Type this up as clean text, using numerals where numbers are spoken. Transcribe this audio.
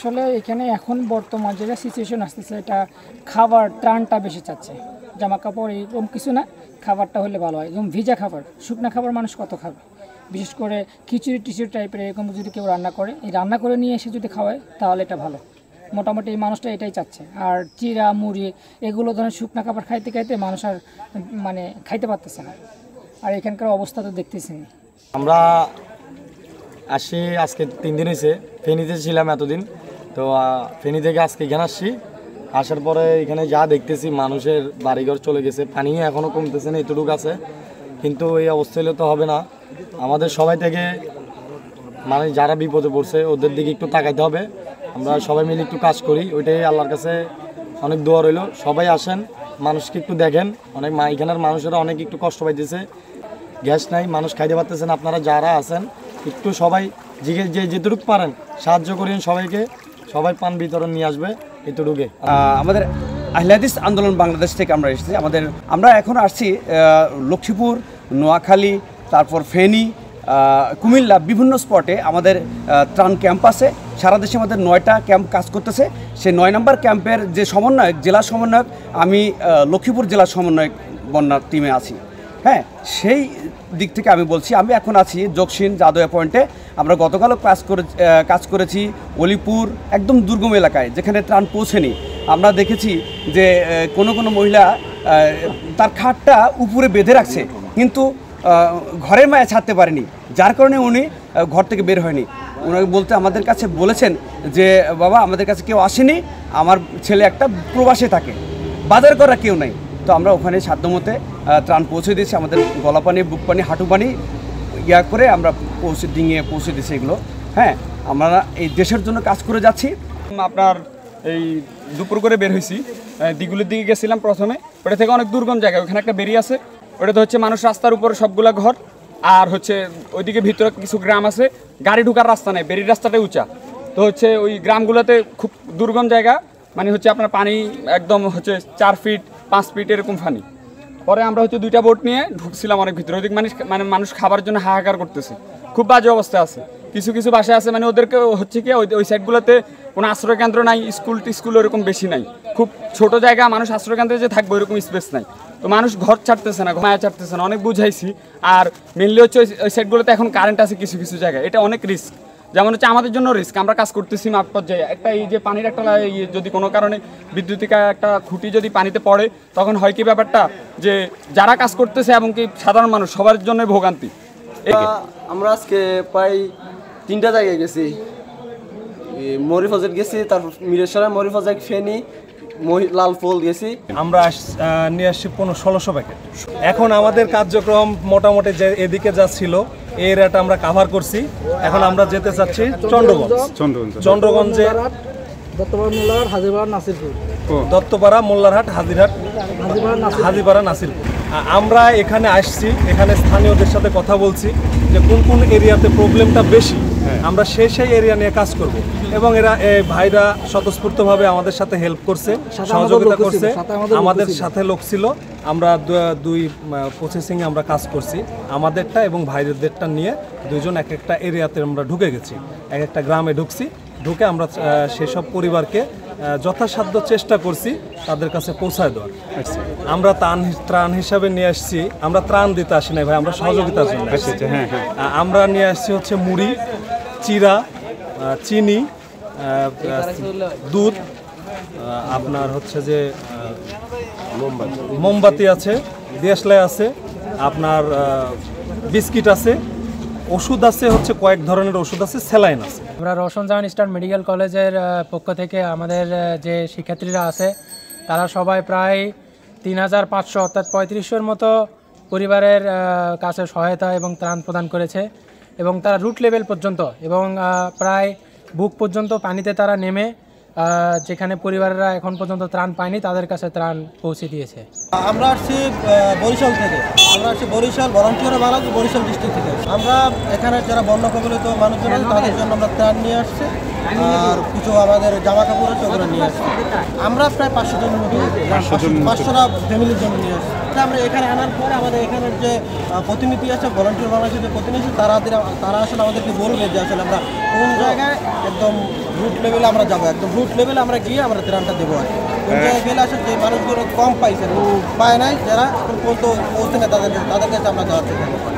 আসলে এখানে এখন বর্তমান যেটা সিচুয়েশন আসতেছে, এটা খাবার ত্রাণটা বেশি চাচ্ছে। জামা কাপড় এরকম কিছু না, খাবারটা হলে ভালো হয়। যেমন ভিজা খাবার, শুকনা খাবার মানুষ কত খাবে? বিশেষ করে খিচুড়ি টিচুড়ি টাইপের এরকম যদি কেউ রান্না করে, এই রান্না করে নিয়ে এসে যদি খাওয়ায় তাহলে এটা ভালো। মোটামুটি এই মানুষটা এটাই চাচ্ছে। আর চিরা মুড়ি এগুলো ধরেন শুকনা খাবার খাইতে খাইতে মানুষ আর মানে খাইতে পারতেছে না। আর এখানকার অবস্থা তো দেখতেছি। আমরা আসি আজকে 3 দিন হয়েছে, ফেনীতে ছিলাম এতদিন। তো ফেনী থেকে আজকে এখানে আসছি। আসার পরে এখানে যা দেখতেছি, মানুষের বাড়িঘর চলে গেছে, পানি এখনও কমতেছে না, এতটুকু আছে। কিন্তু এই অবস্থা হলে তো হবে না, আমাদের সবাই থেকে মানে যারা বিপদে পড়ছে ওদের দিকে একটু তাকাইতে হবে। আমরা সবাই মিলে একটু কাজ করি, ওইটাই আল্লাহর কাছে অনেক দোয়া রইল। সবাই আসেন, মানুষকে একটু দেখেন। অনেক এখানের মানুষেরা অনেক একটু কষ্ট পাইতেছে, গ্যাস নাই, মানুষ খাইতে পারতেছেন। আপনারা যারা আছেন একটু সবাই যেটুকু পারেন সাহায্য করেন সবাইকে। সবাই পান বিতরণ নিয়ে আসবে এতটুকু। আমাদের আহলে হাদিস আন্দোলন বাংলাদেশ থেকে আমরা এসেছি। আমরা এখন আসছি লক্ষ্মীপুর, নোয়াখালী, তারপর ফেনী, কুমিল্লা, বিভিন্ন স্পটে আমাদের ত্রাণ ক্যাম্প আছে। সারা দেশে আমাদের 9টা ক্যাম্প কাজ করতেছে। সেই 9 নম্বর ক্যাম্পের যে সমন্বয়ক, জেলা সমন্বয়ক, আমি লক্ষ্মীপুর জেলা সমন্বয়ক বন্যার টিমে আছি। হ্যাঁ, সেই দিক থেকে আমি বলছি, আমি এখন আছি জকসিন যাদব পয়েন্টে। আমরা গতকালও কাজ করেছি অলিপুর, একদম দুর্গম এলাকায় যেখানে ত্রাণ পৌঁছেনি। আমরা দেখেছি যে কোনো মহিলা তার খাটটা উপরে বেঁধে রাখছে, কিন্তু ঘরের মায়া ছাড়তে পারেনি, যার কারণে উনি ঘর থেকে বের হয়নি। উনি আমাদের কাছে বলেছেন যে বাবা, আমাদের কাছে কেউ আসেনি, আমার ছেলে একটা প্রবাসে থাকে, বাজার করা কেউ নাই। তো আমরা ওখানে সাধ্যমতে ত্রাণ পৌঁছে দিয়েছি। আমাদের গলা পানি, বুক পানি, হাঁটু পানি করে আমরা ডিঙিয়ে পৌঁছে দিয়েছি এগুলো। হ্যাঁ, আমরা এই দেশের জন্য কাজ করে যাচ্ছি। আপনার এই দুপুর করে বের হয়েছি, দিগুলির দিকে গেছিলাম প্রথমে। ওটা থেকে অনেক দুর্গম জায়গা, ওখানে একটা বেরি আছে, ওটাতে হচ্ছে মানুষ রাস্তার উপরে সবগুলা ঘর। আর হচ্ছে ওইদিকে ভিতরে কিছু গ্রাম আছে, গাড়ি ঢুকার রাস্তা নেই, বেরির রাস্তাটাই উঁচা। তো হচ্ছে ওই গ্রামগুলোতে খুব দুর্গম জায়গা, মানে হচ্ছে আপনার পানি একদম হচ্ছে 4 ফিট 5 ফিট এরকম পানি। পরে আমরা হচ্ছে 2টা বোট নিয়ে ঢুকছিলাম অনেক ভিতরে। ওইদিকে মানুষ খাবার জন্য হাহাকার করতেছে, খুব বাজে অবস্থা আছে। কিছু বাসায় আছে, মানে ওদেরকে হচ্ছে কি ওই সাইডগুলোতে কোনো আশ্রয় কেন্দ্র নাই, স্কুল ওরকম বেশি নাই, খুব ছোট জায়গা, মানুষ আশ্রয় কেন্দ্রে যে থাকবে ওইরকম স্পেস নাই। তো মানুষ ঘর ছাড়তেছে না, মায়া ছাড়তেছে না, অনেক বুঝাইছি। আর মেনলি হচ্ছে ওই সাইডগুলোতে এখন কারেন্ট আছে কিছু জায়গায়, এটা অনেক রিস্ক। যেমন হচ্ছে আমাদের জন্য রিস্ক, আমরা কাজ করতেছি মাঠ পর্যায়ে। একটা এই যে পানির একটা যদি কোনো কারণে বিদ্যুতিক একটা খুঁটি যদি পানিতে পড়ে, তখন হয় কি ব্যাপারটা যে যারা কাজ করতেছে এবং কি সাধারণ মানুষ সবার জন্য ভোগান্তি। আমরা আজকে প্রায় 3টা জায়গায় গেছি, মরিফাজেট গেছি, তারপর মিরেশ্বরা, মরিফাজেট, ফেনী, লালফুল গেছি। আমরা নিয়ে আসছি 1500-1600 প্যাকেট। এখন আমাদের কার্যক্রম মোটামুটি যে এদিকে যা ছিল এই এরিয়াটা আমরা কাভার করছি। এখন আমরা যেতে চাচ্ছি চন্দ্রগঞ্জে, দত্তপাড়া, মোল্লারহাট, হাজিপাড়া, নাসিরপুর। আমরা এখানে আসছি, এখানে স্থানীয়দের সাথে কথা বলছি যে কোন এরিয়াতে প্রবলেমটা বেশি, আমরা সেই এরিয়া নিয়ে কাজ করব। এবং এরা ভাইরা স্বতঃস্ফূর্তভাবে আমাদের সাথে হেল্প করছে, সহযোগিতা করছে। আমাদের সাথে লোক ছিল, আমরা 2 প্রসেসিংয়ে আমরা কাজ করছি, আমাদেরটা এবং ভাইদেরটা নিয়ে 2জন এক একটা এরিয়াতে আমরা ঢুকে গেছি, এক একটা গ্রামে ঢুকে আমরা সেসব পরিবারকে যথাসাধ্য চেষ্টা করছি তাদের কাছে পৌঁছায় দেওয়ার। আমরা ত্রাণ হিসাবে নিয়ে আসছি, আমরা ত্রাণ দিতে আসি না ভাই, আমরা সহযোগিতার জন্য আসছি। আমরা নিয়ে আসছি হচ্ছে মুড়ি, চিরা, চিনি, দুধ, আপনার হচ্ছে যে মোমবাতি আছে, দেশলাই আছে, আপনার বিস্কিট আছে, ওষুধ আছে, হচ্ছে কয়েক ধরনের ওষুধ আছে, স্যালাইন আছে। আমরা রওশন জাহান ইস্টার্ন মেডিকেল কলেজের পক্ষ থেকে আমাদের যে শিক্ষার্থীরা আছে তারা সবাই প্রায় 3500 অর্থাৎ 3500-এর মতো পরিবারের কাছে সহায়তা এবং ত্রাণ প্রদান করেছে। এবং তারা রুট লেভেল পর্যন্ত এবং প্রায় বুক পর্যন্ত পানিতে তারা নেমে যেখানে পরিবারেরা এখন পর্যন্ত ত্রাণ পায়নি তাদের কাছে ত্রাণ পৌঁছে দিয়েছে। আমরা আসছি বরিশাল থেকে। আমরা আসছি বরিশাল ভলান্টিয়ার বাংলাদেশ বরিশাল ডিস্ট্রিক্ট থেকে। আমরা এখানে যারা বন্যা কবলিত মানুষজন আছে তাদের জন্য আমরা ত্রাণ নিয়ে আসছি, আর কিছু আমাদের জামা কাপড় আছে ওগুলো নিয়ে আসছি। আমরা প্রায় 500 জনের মতো 500টা ফ্যামিলির জন্য নিয়ে আসছি। আমরা এখানে আনার পরে আমাদের এখানের যে প্রতিনিধি আছে ভলান্টিয়ার বাংলাদেশের যে প্রতিনিধি তারা আসলে আমাদেরকে বলবে যে আসলে আমরা কোন জায়গায় একদম রুট লেভেলে আমরা যাবো, একদম রুট লেভেলে আমরা গিয়ে আমরা ত্রাণটা দেবো আর কোন জায়গায় গেলে আসলে যে মানুষগুলো কম পাইছে পায় নাই, যারা এখন পর্যন্ত পৌঁছে না তাদের কাছে আমরা যাওয়ার চেষ্টা করবো।